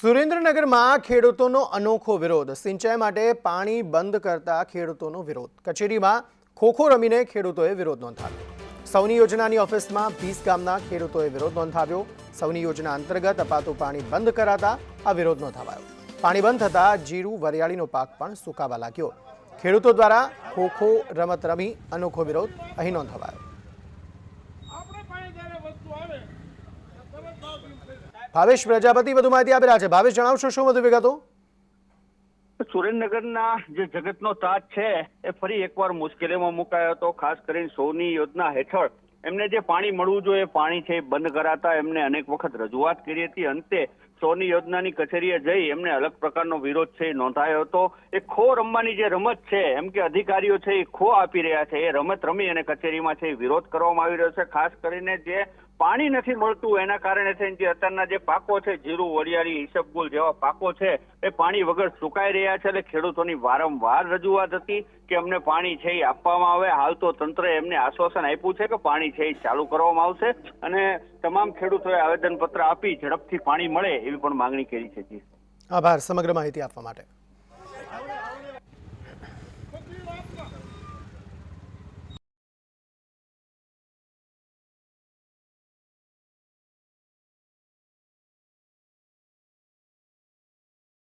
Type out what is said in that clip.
સુરેન્દ્રનગરમાં ખેડૂતોનો અનોખો વિરોધ. સિંચાઈ માટે પાણી બંધ કરતા ખેડૂતોનો વિરોધ. કચેરીમાં ખોખો રમીને ખેડૂતોએ વિરોધ નોંધાવ્યો. સૌની યોજનાની ઓફિસમાં 20 ગામના ખેડૂતોએ વિરોધ નોંધાવ્યો. સૌની યોજના અંતર્ગત અપાતું પાણી બંધ કરાતા આ વિરોધ નોંધાવાયો. પાણી બંધ થતાં જીરું વરિયાળીનો પાક પણ સુકાવા લાગ્યો. ખેડૂતો દ્વારા ખોખો રમત રમી અનોખો વિરોધ અહીં નોંધાવાયો. ભાવેશ પ્રજાપતિ વધુ માહિતી આપી રહ્યા છે. ભાવેશ, જણાવશો શું વધુ વિગતો? સુરેન્દ્રનગરના જે જગતનો તાજ છે એ ફરી એકવાર મુશ્કેલીમાં મુકાયો હતો. ખાસ કરીને સૌની યોજના હેઠળ એમને જે પાણી મળવું જોઈએ પાણી છે એ બંધ કરાતા એમને અનેક વખત રજૂઆત કરી હતી. અંતે સૌની યોજનાની કચેરીએ જઈ એમને અલગ પ્રકારનો વિરોધ છે એ નોંધાયો હતો. એ ખો રમવાની જે રમત છે એમ કે અધિકારીઓ છે એ ખો આપી રહ્યા છે, એ રમત રમી અને કચેરીમાં છે એ વિરોધ કરવામાં આવી રહ્યો છે. ખાસ કરીને જે પાણી નથી મળતું એના કારણે થઈને જે અત્યારના જે પાકો છે જીરું, વરિયાળી, ઈસબગુલ જેવા પાકો છે એ પાણી વગર સુકાઈ રહ્યા છે. એટલે ખેડૂતોની વારંવાર રજૂઆત હતી કે અમને પાણી છે એ આપવામાં આવે. હાલ તો તંત્રએ એમને આશ્વાસન આપ્યું છે કે પાણી છે એ ચાલુ કરવામાં આવશે અને તમામ ખેડૂતોએ આવેદનપત્ર આપી ઝડપથી પાણી મળે એવી પણ માંગણી કરી છે. આભાર સમગ્ર માહિતી આપવા માટે.